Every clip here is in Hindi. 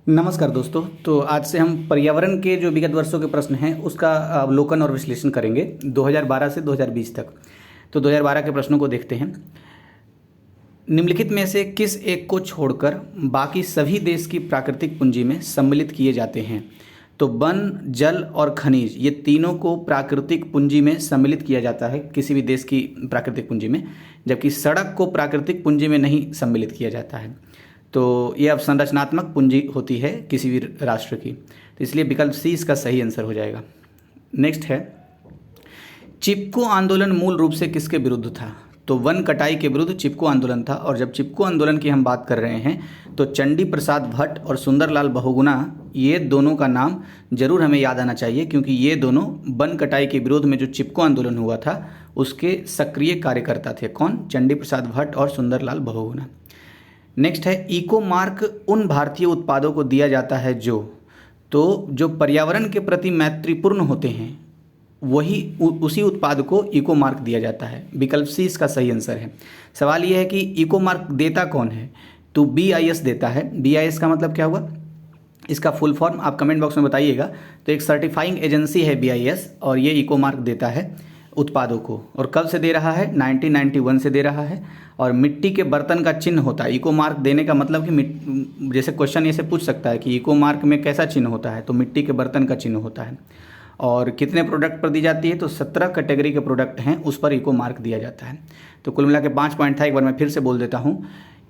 नमस्कार दोस्तों। तो आज से हम पर्यावरण के जो विगत वर्षों के प्रश्न हैं उसका अवलोकन और विश्लेषण करेंगे 2012 से 2020 तक। तो 2012 के प्रश्नों को देखते हैं। निम्नलिखित में से किस एक को छोड़कर बाकी सभी देश की प्राकृतिक पूंजी में सम्मिलित किए जाते हैं? तो वन, जल और खनिज, ये तीनों को प्राकृतिक पूंजी में सम्मिलित किया जाता है किसी भी देश की प्राकृतिक पूंजी में, जबकि सड़क को प्राकृतिक पूंजी में नहीं सम्मिलित किया जाता है। तो ये अवसंरचनात्मक पूंजी होती है किसी भी राष्ट्र की। तो इसलिए विकल्प सी इसका सही आंसर हो जाएगा। नेक्स्ट है, चिपको आंदोलन मूल रूप से किसके विरुद्ध था? तो वन कटाई के विरुद्ध चिपको आंदोलन था। और जब चिपको आंदोलन की हम बात कर रहे हैं तो चंडी प्रसाद भट्ट और सुंदरलाल बहुगुणा, ये दोनों का नाम जरूर हमें याद आना चाहिए, क्योंकि ये दोनों वन कटाई के विरोध में जो चिपको आंदोलन हुआ था उसके सक्रिय कार्यकर्ता थे। कौन? चंडी प्रसाद भट्ट और सुंदरलाल बहुगुणा। नेक्स्ट है, इको मार्क उन भारतीय उत्पादों को दिया जाता है जो पर्यावरण के प्रति मैत्रीपूर्ण होते हैं, वही उसी उत्पाद को इको मार्क दिया जाता है। विकल्प सी इसका सही आंसर है। सवाल यह है कि इको मार्क देता कौन है? तो BIS देता है। BIS का मतलब क्या हुआ? इसका फुल फॉर्म आप कमेंट बॉक्स में बताइएगा। तो एक सर्टिफाइंग एजेंसी है BIS, और ये इको मार्क देता है उत्पादों को। और कब से दे रहा है? 1991 से दे रहा है। और मिट्टी के बर्तन का चिन्ह होता है। इको मार्क देने का मतलब कि जैसे क्वेश्चन ऐसे पूछ सकता है कि इको मार्क में कैसा चिन्ह होता है, तो मिट्टी के बर्तन का चिन्ह होता है। और कितने प्रोडक्ट पर दी जाती है? तो 17 कैटेगरी के प्रोडक्ट हैं उस पर इको मार्क दिया जाता है। तो कुल मिला के 5 पॉइंट था। एक बार मैं फिर से बोल देता हूँ।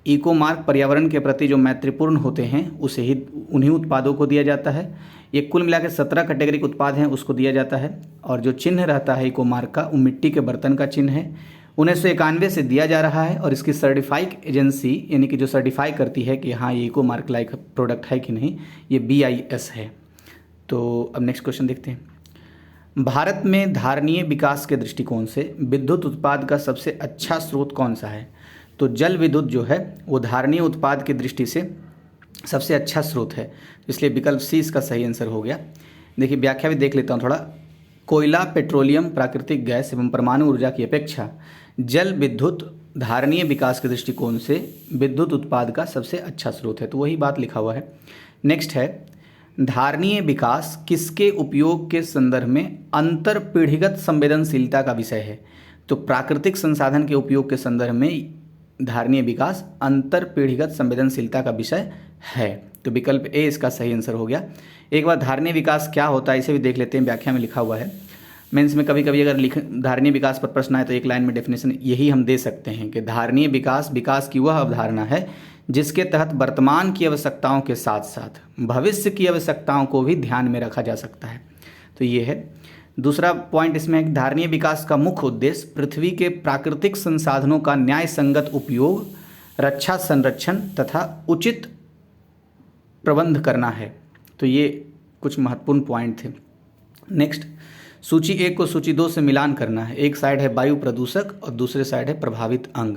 इको मार्क पर्यावरण के प्रति जो मैत्रीपूर्ण होते हैं उसे ही उन्हीं उत्पादों को दिया जाता है। ये कुल मिला के 17 कैटेगरी के उत्पाद हैं उसको दिया जाता है। और जो चिन्ह रहता है इको मार्क का, वो मिट्टी के बर्तन का चिन्ह है। 1991 से दिया जा रहा है। और इसकी सर्टिफाइड एजेंसी, यानी कि जो सर्टिफाई करती है कि हाँ ये इको मार्क लाइक प्रोडक्ट है कि नहीं, ये BIS है। तो अब नेक्स्ट क्वेश्चन देखते हैं। भारत में धारणीय विकास के दृष्टिकोण से विद्युत उत्पाद का सबसे अच्छा स्रोत कौन सा है? तो जल विद्युत जो है वो धारणीय उत्पाद की दृष्टि से सबसे अच्छा स्रोत है। इसलिए विकल्प सी इसका सही आंसर हो गया। देखिए व्याख्या भी देख लेता हूँ थोड़ा। कोयला, पेट्रोलियम, प्राकृतिक गैस एवं परमाणु ऊर्जा की अपेक्षा जल विद्युत धारणीय विकास के दृष्टिकोण से विद्युत उत्पाद का सबसे अच्छा स्रोत है। तो वही बात लिखा हुआ है। नेक्स्ट है, धारणीय विकास किसके उपयोग के संदर्भ में अंतर पीढ़ीगत संवेदनशीलता का विषय है? तो प्राकृतिक संसाधन के उपयोग के संदर्भ में धारणीय विकास अंतर पीढ़ीगत संवेदनशीलता का विषय है। तो विकल्प ए इसका सही आंसर हो गया। एक बार धारणीय विकास क्या होता है इसे भी देख लेते हैं। व्याख्या में लिखा हुआ है। मेंस में कभी कभी अगर धारणीय विकास पर प्रश्न आए तो एक लाइन में डेफिनेशन यही हम दे सकते हैं कि धारणीय विकास विकास की वह अवधारणा है जिसके तहत वर्तमान की आवश्यकताओं के साथ साथ भविष्य की आवश्यकताओं को भी ध्यान में रखा जा सकता है। तो ये है। दूसरा पॉइंट इसमें है, धारणीय विकास का मुख्य उद्देश्य पृथ्वी के प्राकृतिक संसाधनों का न्याय संगत उपयोग, रक्षा, संरक्षण तथा उचित प्रबंध करना है। तो ये कुछ महत्वपूर्ण पॉइंट थे। नेक्स्ट, सूची 1 को सूची 2 से मिलान करना है। एक साइड है वायु प्रदूषक और दूसरे साइड है प्रभावित अंग।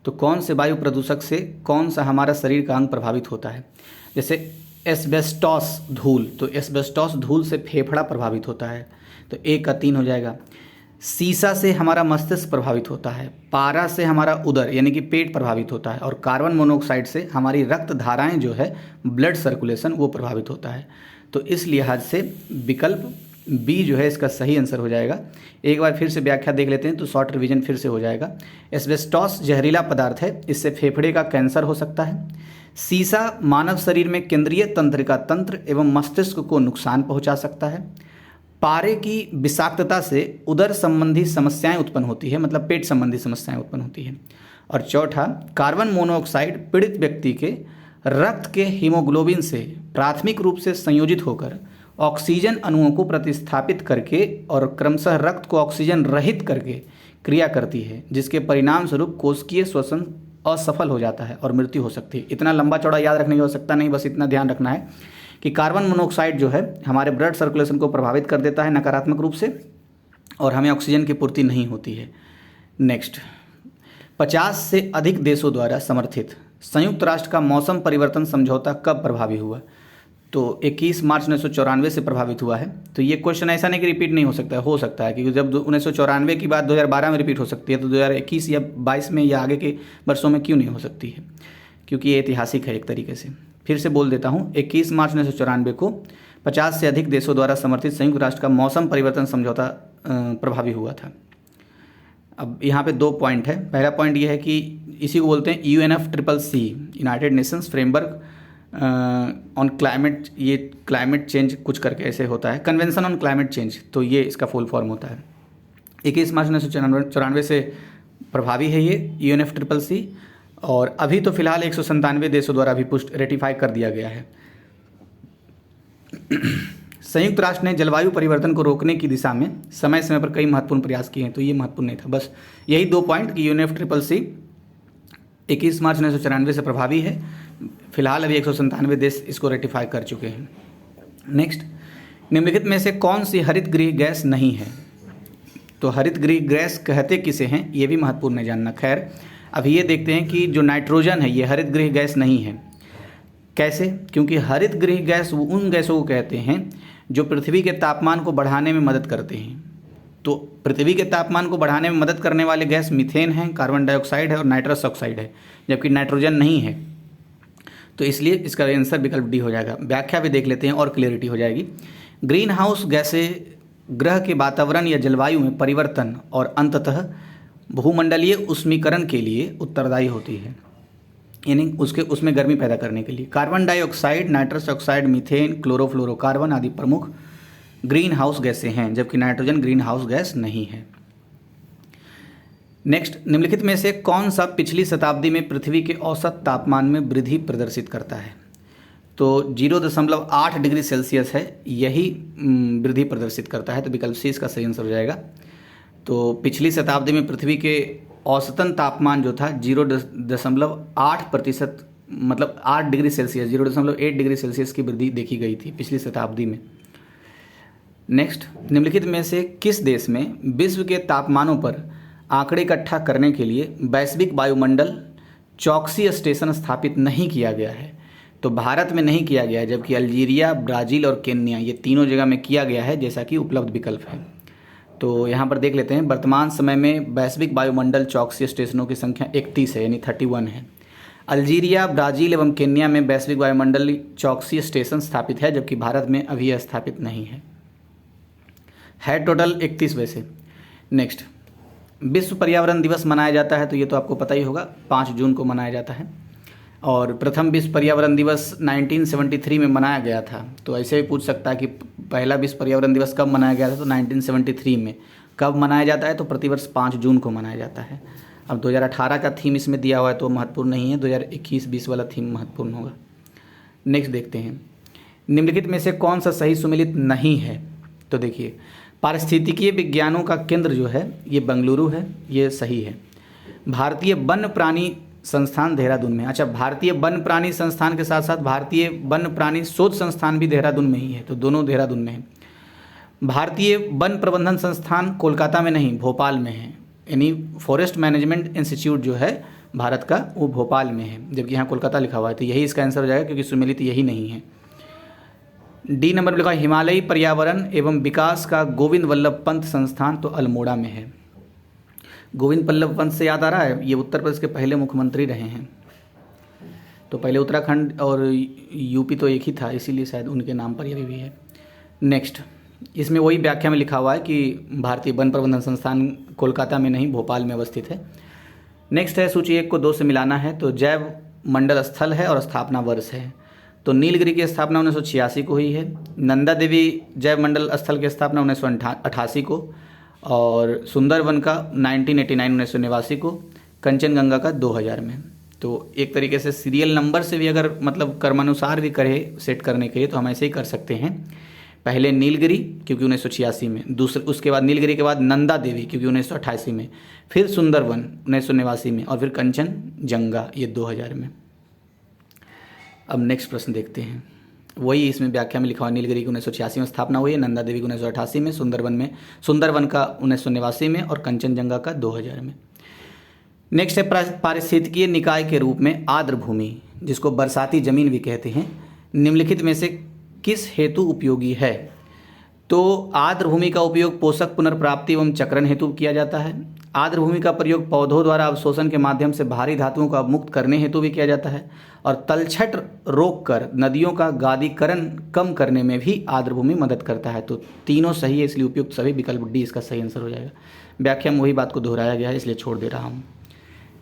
तो कौन से वायु प्रदूषक से कौन सा हमारा शरीर का अंग प्रभावित होता है? जैसे एस्बेस्टॉस धूल, तो एस्बेस्टॉस धूल से फेफड़ा प्रभावित होता है, तो 1 का 3 हो जाएगा। सीसा से हमारा मस्तिष्क प्रभावित होता है। पारा से हमारा उदर यानी कि पेट प्रभावित होता है। और कार्बन मोनोऑक्साइड से हमारी रक्त धाराएं जो है, ब्लड सर्कुलेशन, वो प्रभावित होता है। तो इस लिहाज से विकल्प बी जो है इसका सही आंसर हो जाएगा। एक बार फिर से व्याख्या देख लेते हैं तो शॉर्ट रिवीजन फिर से हो जाएगा। एस्बेस्टॉस जहरीला पदार्थ है, इससे फेफड़े का कैंसर हो सकता है। सीसा मानव शरीर में केंद्रीय तंत्रिका तंत्र एवं मस्तिष्क को नुकसान पहुंचा सकता है। पारे की विषाक्तता से उदर संबंधी समस्याएं उत्पन्न होती है, मतलब पेट संबंधी समस्याएं उत्पन्न होती है। और चौथा, कार्बन मोनोऑक्साइड पीड़ित व्यक्ति के रक्त के हीमोग्लोबिन से प्राथमिक रूप से संयोजित होकर ऑक्सीजन अणुओं को प्रतिस्थापित करके और क्रमशः रक्त को ऑक्सीजन रहित करके क्रिया करती है, जिसके परिणाम स्वरूप कोशिकीय श्वसन असफल हो जाता है और मृत्यु हो सकती है। इतना लंबा चौड़ा याद रखने की आवश्यकता नहीं, बस इतना ध्यान रखना है कि कार्बन मोनोऑक्साइड जो है हमारे ब्लड सर्कुलेशन को प्रभावित कर देता है नकारात्मक रूप से, और हमें ऑक्सीजन की पूर्ति नहीं होती है। नेक्स्ट, 50 से अधिक देशों द्वारा समर्थित संयुक्त राष्ट्र का मौसम परिवर्तन समझौता कब प्रभावी हुआ? तो 21 मार्च 1994 से प्रभावित हुआ है। तो ये क्वेश्चन ऐसा नहीं कि रिपीट नहीं हो सकता है, क्योंकि जब 1994 की बात 2012 में रिपीट हो सकती है, तो 2021 या 22 में या आगे के वर्षों में क्यों नहीं हो सकती है? क्योंकि ये ऐतिहासिक है एक तरीके से। फिर से बोल देता हूँ, 21 मार्च 1994 को 50 से अधिक देशों द्वारा समर्थित संयुक्त राष्ट्र का मौसम परिवर्तन समझौता प्रभावी हुआ था। अब यहाँ पे 2 पॉइंट है। पहला पॉइंट ये है कि इसी को बोलते हैं UNFCCC, United Nations framework on climate, ये क्लाइमेट चेंज कुछ करके ऐसे होता है, कन्वेंशन ऑन क्लाइमेट चेंज, तो ये इसका फुल फॉर्म होता है। 21 मार्च 1994 से प्रभावी है ये UNFCCC, और अभी तो फिलहाल 197 देशों द्वारा भी रेटिफाई कर दिया गया है। संयुक्त राष्ट्र ने जलवायु परिवर्तन को रोकने की दिशा में समय समय पर कई महत्वपूर्ण प्रयास किए हैं, तो ये महत्वपूर्ण नहीं था। बस यही 2 पॉइंट कि UNFCCC 21 मार्च 1994 से प्रभावी है, फिलहाल अभी 197 देश इसको रेटिफाई कर चुके हैं। नेक्स्ट, निम्नलिखित में से कौन सी हरित गृह गैस नहीं है? तो हरित गृह गैस कहते किसे हैं, ये भी महत्वपूर्ण है जानना। खैर, अभी ये देखते हैं कि जो नाइट्रोजन है ये हरित गृह गैस नहीं है। कैसे? क्योंकि हरित गृह गैस उन गैसों को कहते हैं जो पृथ्वी के तापमान को बढ़ाने में मदद करते हैं। तो पृथ्वी के तापमान को बढ़ाने में मदद करने वाले गैस मीथेन है, कार्बन डाइऑक्साइड है और नाइट्रस ऑक्साइड है, जबकि नाइट्रोजन नहीं है। तो इसलिए इसका आंसर विकल्प डी हो जाएगा। व्याख्या भी देख लेते हैं और क्लियरिटी हो जाएगी। ग्रीन हाउस गैसें ग्रह के वातावरण या जलवायु में परिवर्तन और अंततः भूमंडलीय उष्मीकरण के लिए उत्तरदायी होती है, यानी उसमें गर्मी पैदा करने के लिए। Carbon dioxide, nitrous oxide, methane, chlorofluorocarbon आदि प्रमुख ग्रीन हाउस गैसें हैं, जबकि नाइट्रोजन ग्रीन हाउस गैस नहीं है। नेक्स्ट, निम्नलिखित में से कौन सा पिछली शताब्दी में पृथ्वी के औसत तापमान में वृद्धि प्रदर्शित करता है? तो 0.8 डिग्री सेल्सियस है, यही वृद्धि प्रदर्शित करता है, तो विकल्प सी इसका सही आंसर हो जाएगा। तो पिछली शताब्दी में पृथ्वी के औसतन तापमान जो था 0.8%, मतलब 8 डिग्री सेल्सियस, 0.8 डिग्री सेल्सियस की वृद्धि देखी गई थी पिछली शताब्दी में। नेक्स्ट, निम्नलिखित में से किस देश में विश्व के तापमानों पर आंकड़े इकट्ठा करने के लिए वैश्विक वायुमंडल चौकसी स्टेशन स्थापित नहीं किया गया है? तो भारत में नहीं किया गया है, जबकि अल्जीरिया, ब्राज़ील और केन्या, ये तीनों जगह में किया गया है, जैसा कि उपलब्ध विकल्प है। तो यहाँ पर देख लेते हैं, वर्तमान समय में वैश्विक वायुमंडल चौकसी स्टेशनों की संख्या 31 है, यानी 31 है। अल्जीरिया, ब्राज़ील एवं केन्या में वैश्विक वायुमंडल चौकसी स्टेशन स्थापित है, जबकि भारत में अभी यह स्थापित नहीं है टोटल 31 वैसे। नेक्स्ट, विश्व पर्यावरण दिवस मनाया जाता है, तो ये तो आपको पता ही होगा, 5 जून को मनाया जाता है। और प्रथम विश्व पर्यावरण दिवस 1973 में मनाया गया था। तो ऐसे भी पूछ सकता है कि पहला विश्व पर्यावरण दिवस कब मनाया गया था, तो 1973 में। कब मनाया जाता है, तो प्रतिवर्ष 5 जून को मनाया जाता है। अब 2018 का थीम इसमें दिया हुआ है तो महत्वपूर्ण नहीं है, 2021-20 वाला थीम महत्वपूर्ण होगा। नेक्स्ट देखते हैं, निम्नलिखित में से कौन सा सही सुमेलित नहीं है? तो देखिए, पारिस्थितिकीय विज्ञानों का केंद्र जो है ये बेंगलुरु है, ये सही है। भारतीय वन्य प्राणी संस्थान देहरादून में। अच्छा, भारतीय वन्य प्राणी संस्थान के साथ साथ भारतीय वन्य प्राणी शोध संस्थान भी देहरादून में ही है, तो दोनों देहरादून में है। भारतीय वन प्रबंधन संस्थान कोलकाता में नहीं, भोपाल में है, यानी फॉरेस्ट मैनेजमेंट इंस्टीट्यूट जो है भारत का, वो भोपाल में है, जबकि यहाँ कोलकाता लिखा हुआ है, तो यही इसका आंसर हो जाएगा, क्योंकि सुमेलित यही नहीं है। डी नंबर पर लिखा हिमालयी पर्यावरण एवं विकास का गोविंद वल्लभ पंत संस्थान, तो अल्मोड़ा में है। गोविंद वल्लभ पंत से याद आ रहा है, ये उत्तर प्रदेश के पहले मुख्यमंत्री रहे हैं। तो पहले उत्तराखंड और यूपी तो एक ही था, इसीलिए शायद उनके नाम पर ये भी है। नेक्स्ट, इसमें वही व्याख्या में लिखा हुआ है कि भारतीय वन प्रबंधन संस्थान कोलकाता में नहीं, भोपाल में अवस्थित है। नेक्स्ट है, सूची 1 को 2 से मिलाना है। तो जैव मंडल स्थल है और स्थापना वर्ष है। तो नीलगिरी की स्थापना 1986 को हुई है। नंदा देवी जैव मंडल स्थल की स्थापना 1988 को, और सुंदरवन का 1989 को, कंचनजंगा का 2000 में। तो एक तरीके से सीरियल नंबर से भी अगर मतलब क्रमानुसार भी करे सेट करने के लिए, तो हम ऐसे ही कर सकते हैं। पहले नीलगिरी क्योंकि 1986 में, दूसरे उसके बाद नीलगिरी के बाद नंदा देवी क्योंकि 1988 में, फिर सुंदरवन 1989 में, और फिर कंचनजंगा ये 2000 में। अब नेक्स्ट प्रश्न देखते हैं, वही इसमें व्याख्या में लिखा हुआ, नीलगिरी की 1986 में स्थापना हुई है, नंदा देवी की 1988 में, सुंदरवन का 1989 में और कंचनजंगा का 2000 में। नेक्स्ट है, पारिस्थितिकीय निकाय के रूप में आर्द्र भूमि, जिसको बरसाती जमीन भी कहते हैं, निम्नलिखित में से किस हेतु उपयोगी है? तो आर्द्र भूमि का उपयोग पोषक पुनर्प्राप्ति एवं चक्रण हेतु किया जाता है। आर्द्र भूमि का प्रयोग पौधों द्वारा अवशोषण के माध्यम से भारी धातुओं को अवमुक्त करने हेतु भी किया जाता है। और तलछट रोककर नदियों का गादीकरण कम करने में भी आर्द्र भूमि मदद करता है। तो तीनों सही है, इसलिए उपयुक्त सभी विकल्प डी इसका सही आंसर हो जाएगा। व्याख्या में वही बात को दोहराया गया है, इसलिए छोड़ दे रहा हूँ।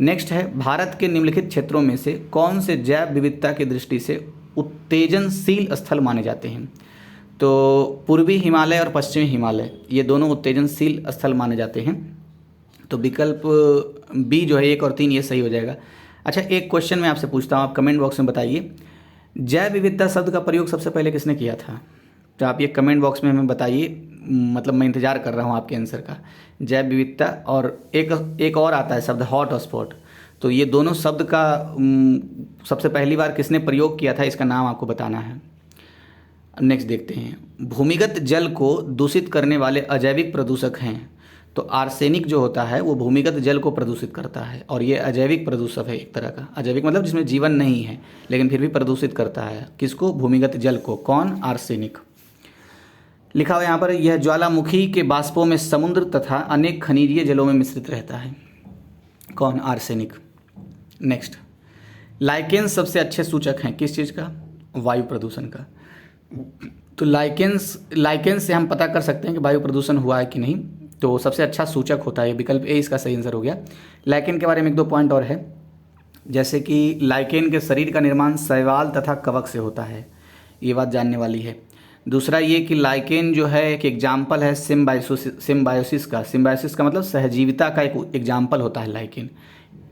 नेक्स्ट है, भारत के निम्नलिखित क्षेत्रों में से कौन से जैव विविधता की दृष्टि से उत्तेजनशील स्थल माने जाते हैं? तो पूर्वी हिमालय और पश्चिमी हिमालय ये दोनों उत्तेजनशील स्थल माने जाते हैं। तो विकल्प बी जो है 1 और 3 ये सही हो जाएगा। अच्छा, एक क्वेश्चन मैं आपसे पूछता हूँ, आप कमेंट बॉक्स में बताइए, जैव विविधता शब्द का प्रयोग सबसे पहले किसने किया था? तो आप ये कमेंट बॉक्स में हमें बताइए, मतलब मैं इंतजार कर रहा हूँ आपके आंसर का। जैव विविधता और एक और आता है शब्द हॉट स्पॉट, तो ये दोनों शब्द का सबसे पहली बार किसने प्रयोग किया था, इसका नाम आपको बताना है। नेक्स्ट देखते हैं, भूमिगत जल को दूषित करने वाले अजैविक प्रदूषक हैं। तो आर्सेनिक जो होता है वो भूमिगत जल को प्रदूषित करता है, और ये अजैविक प्रदूषक है एक तरह का। अजैविक मतलब जिसमें जीवन नहीं है लेकिन फिर भी प्रदूषित करता है। किसको? भूमिगत जल को। कौन? आर्सेनिक। लिखा हुआ यहाँ पर, यह ज्वालामुखी के बाष्पों में समुद्र तथा अनेक खनिजीय जलों में मिश्रित रहता है। कौन? आर्सेनिक। नेक्स्ट, लाइकेंस सबसे अच्छे सूचक हैं किस चीज़ का? वायु प्रदूषण का। तो लाइकेंस से हम पता कर सकते हैं कि वायु प्रदूषण हुआ है कि नहीं। तो सबसे अच्छा सूचक होता है, विकल्प ए इसका सही आंसर हो गया। लाइकेन के बारे में 1-2 पॉइंट और है, जैसे कि लाइकेन के शरीर का निर्माण शैवाल तथा कवक से होता है, ये बात जानने वाली है। दूसरा ये कि लाइकेन जो है एक एग्जाम्पल है सिम्बायोसिस का। सिम्बायोसिस का मतलब सहजीविता का एक एग्जाम्पल होता है लाइकेन,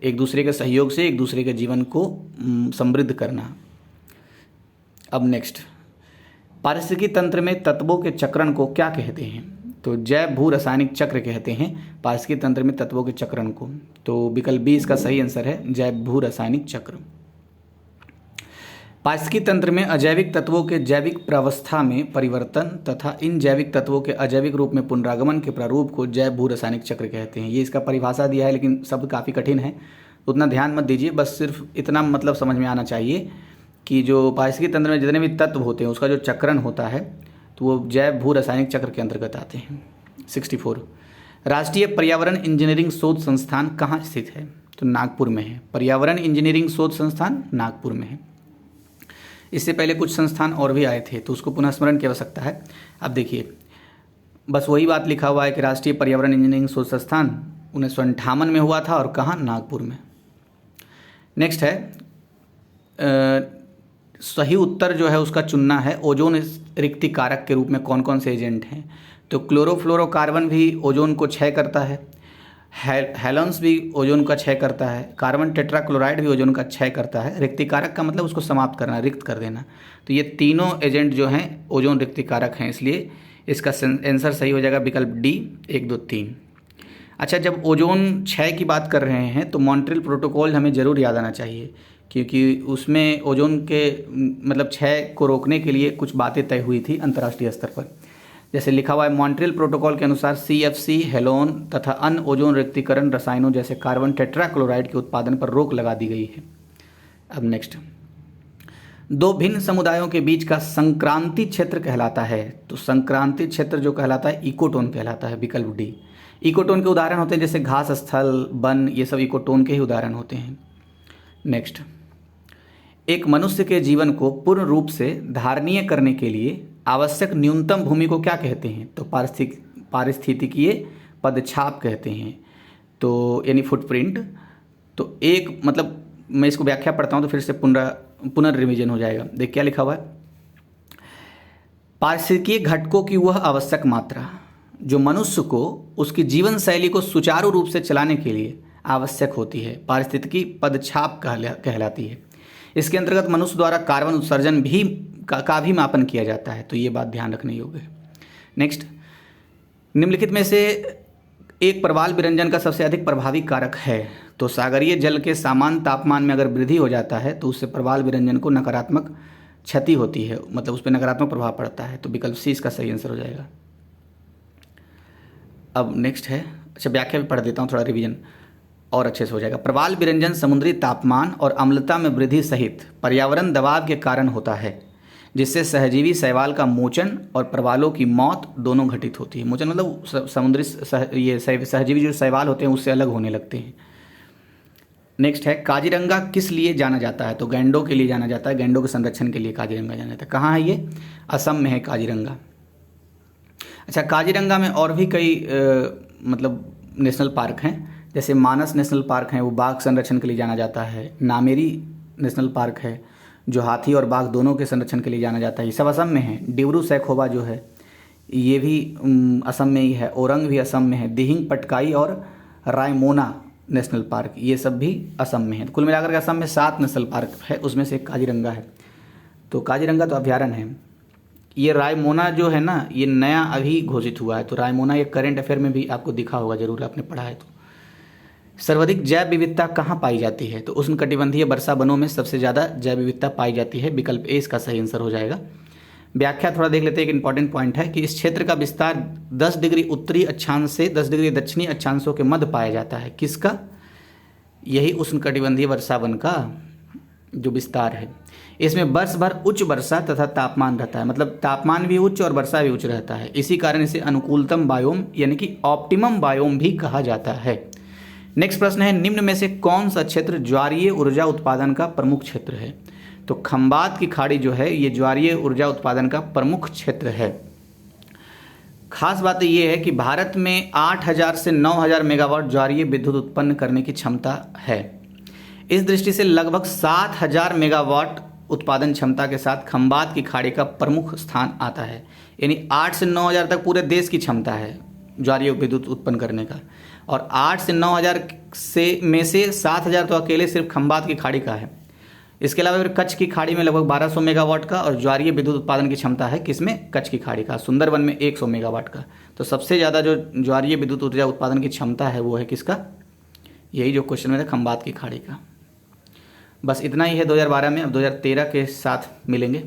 एक दूसरे के सहयोग से एक दूसरे के जीवन को समृद्ध करना। अब नेक्स्ट, पारिस्थितिकी तंत्र में तत्वों के चक्रण को क्या कहते हैं? तो जैव भू रासायनिक चक्र कहते हैं पारिस्थितिकी तंत्र में तत्वों के चक्रण को। तो विकल्प बी इसका सही आंसर है, जैव भू रासायनिक चक्र। पारिस्थितिकी तंत्र में अजैविक तत्वों के जैविक प्रावस्था में परिवर्तन तथा इन जैविक तत्वों के अजैविक रूप में पुनरागमन के प्रारूप को जैव भू रासायनिक चक्र कहते हैं। ये इसका परिभाषा दिया है, लेकिन शब्द काफ़ी कठिन है, उतना ध्यान मत दीजिए। बस सिर्फ इतना मतलब समझ में आना चाहिए कि जो पारिस्थितिकी तंत्र में जितने भी तत्व होते हैं उसका जो चक्रण होता है तो वो जैव भू रासायनिक चक्र के अंतर्गत आते हैं। 64, राष्ट्रीय पर्यावरण इंजीनियरिंग शोध संस्थान कहाँ स्थित है? तो नागपुर में है। पर्यावरण इंजीनियरिंग शोध संस्थान नागपुर में है। इससे पहले कुछ संस्थान और भी आए थे तो उसको पुनः स्मरण की आवश्यकता है। अब देखिए, बस वही बात लिखा हुआ है कि राष्ट्रीय पर्यावरण इंजीनियरिंग शोध संस्थान 1958 में हुआ था, और कहाँ? नागपुर में। नेक्स्ट है, सही उत्तर जो है उसका चुनना है। ओजोन रिक्ति कारक के रूप में कौन कौन से एजेंट हैं? तो क्लोरोफ्लोरोकार्बन भी ओजोन को क्षय करता है, हेलोन्स भी ओजोन का क्षय करता है, कार्बन टेट्राक्लोराइड भी ओजोन का क्षय करता है। रिक्तिकारक का मतलब उसको समाप्त करना, रिक्त कर देना। तो ये तीनों एजेंट जो हैं ओजोन रिक्तिकारक हैं, इसलिए इसका आंसर सही हो जाएगा विकल्प डी 1, 2, 3। अच्छा, जब ओजोन क्षय की बात कर रहे हैं तो मॉन्ट्रियल प्रोटोकॉल हमें ज़रूर याद आना चाहिए, क्योंकि उसमें ओजोन के मतलब क्षय को रोकने के लिए कुछ बातें तय हुई थी अंतर्राष्ट्रीय स्तर पर। जैसे लिखा हुआ है, मॉन्ट्रियल प्रोटोकॉल के अनुसार CFC, हेलोन तथा अन्य ओजोन रिक्तीकरण रसायनों जैसे कार्बन टेट्राक्लोराइड के उत्पादन पर रोक लगा दी गई है। अब नेक्स्ट, 2 भिन्न समुदायों के बीच का संक्रांति क्षेत्र कहलाता है। तो संक्रांति क्षेत्र जो कहलाता है इकोटोन कहलाता है, विकल्प डी। इकोटोन के उदाहरण होते हैं जैसे घास स्थल, वन, ये सब इकोटोन के ही उदाहरण होते हैं। नेक्स्ट, एक मनुष्य के जीवन को पूर्ण रूप से धारणीय करने के लिए आवश्यक न्यूनतम भूमि को क्या कहते हैं? तो पारिस्थितिकीय पदछाप कहते हैं, तो यानी फुटप्रिंट। तो एक मतलब मैं इसको व्याख्या पढ़ता हूँ तो फिर से पुनर्रिविजन हो जाएगा। देख क्या लिखा हुआ है, पारिस्थितिकीय घटकों की वह आवश्यक मात्रा जो मनुष्य को उसकी जीवन शैली को सुचारू रूप से चलाने के लिए आवश्यक होती है, पारिस्थितिकी पदछाप कहलाती है। इसके अंतर्गत मनुष्य द्वारा कार्बन उत्सर्जन भी का भी मापन किया जाता है, तो ये बात ध्यान रखने योग्य है। नेक्स्ट, निम्नलिखित में से एक प्रवाल विरंजन का सबसे अधिक प्रभावी कारक है। तो सागरीय जल के सामान्य तापमान में अगर वृद्धि हो जाता है तो उससे प्रवाल विरंजन को नकारात्मक क्षति होती है, मतलब उस पर नकारात्मक प्रभाव पड़ता है। तो विकल्प सी इसका सही आंसर हो जाएगा। अब नेक्स्ट है, अच्छा व्याख्या भी पढ़ देता हूँ, थोड़ा रिवीजन और अच्छे से हो जाएगा। प्रवाल विरंजन समुद्री तापमान और अम्लता में वृद्धि सहित पर्यावरण दबाव के कारण होता है, जिससे सहजीवी शैवाल का मोचन और प्रवालों की मौत दोनों घटित होती है। मोचन मतलब समुद्री ये सहजीवी जो शैवाल होते हैं उससे अलग होने लगते हैं। नेक्स्ट है काजीरंगा किस लिए जाना जाता है? तो गैंडों के लिए जाना जाता है, गैंडों के संरक्षण के लिए काजीरंगा जाना जाता है। कहाँ है ये? असम में है काजीरंगा। अच्छा, काजीरंगा में और भी कई मतलब नेशनल पार्क हैं, जैसे मानस नेशनल पार्क है, वो बाघ संरक्षण के लिए जाना जाता है। नामेरी नेशनल पार्क है जो हाथी और बाघ दोनों के संरक्षण के लिए जाना जाता है। ये सब असम में है। डिब्रू सैखोवा जो है ये भी असम में ही है। ओरंग भी असम में है। दिहिंग पटकाई और रायमोना नेशनल पार्क ये सब भी असम में है। कुल मिलाकर के असम में 7 नेशनल पार्क है, उसमें से एक काजीरंगा है। तो काजीरंगा तो अभ्यारण्य है। ये रायमोना जो है ना, ये नया अभी घोषित हुआ है। तो रायमोना ये करंट अफेयर में भी आपको दिखा होगा, जरूर आपने पढ़ा है। तो सर्वाधिक जैव विविधता कहाँ पाई जाती है? तो उष्णकटिबंधीय वर्षा वनों में सबसे ज़्यादा जैव विविधता पाई जाती है। विकल्प ए इसका सही आंसर हो जाएगा। व्याख्या थोड़ा देख लेते हैं। एक इंपॉर्टेंट पॉइंट है कि इस क्षेत्र का विस्तार 10 डिग्री उत्तरी अक्षांश से 10 डिग्री दक्षिणी अक्षांशों के मध्य पाया जाता है। किसका? यही उष्णकटिबंधीय वर्षा वन का जो विस्तार है। इसमें वर्ष भर उच्च वर्षा तथा तापमान रहता है, मतलब तापमान भी उच्च और वर्षा भी उच्च रहता है। इसी कारण इसे अनुकूलतम बायोम यानी कि ऑप्टिमम बायोम भी कहा जाता है। नेक्स्ट प्रश्न है, निम्न में से कौन सा क्षेत्र ज्वारीय ऊर्जा उत्पादन का प्रमुख क्षेत्र है? तो खंबात की खाड़ी जो है ये ज्वारीय ऊर्जा उत्पादन का प्रमुख क्षेत्र है। खास बात ये है कि भारत में 8000 से 9000 मेगावाट ज्वारीय विद्युत उत्पन्न करने की क्षमता है। इस दृष्टि से लगभग 7000 मेगावाट उत्पादन क्षमता के साथ खंबात की खाड़ी का प्रमुख स्थान आता है। यानी 8 से 9000 तक पूरे देश की क्षमता है ज्वारीय विद्युत उत्पन्न करने का, और 8 से 9000 में से 7000 तो अकेले सिर्फ खंबात की खाड़ी का है। इसके अलावा फिर कच्छ की खाड़ी में लगभग 1200 मेगावाट का और ज्वारीय विद्युत उत्पादन की क्षमता है किसमें? कच्छ की खाड़ी का। सुंदरवन में 100 मेगावाट का। तो सबसे ज़्यादा जो ज्वारीय विद्युत ऊर्जा उत्पादन की क्षमता है वो है किसका? यही जो क्वेश्चन में था, खंबात की खाड़ी का। बस इतना ही है 2012 में। अब 2013 के साथ मिलेंगे।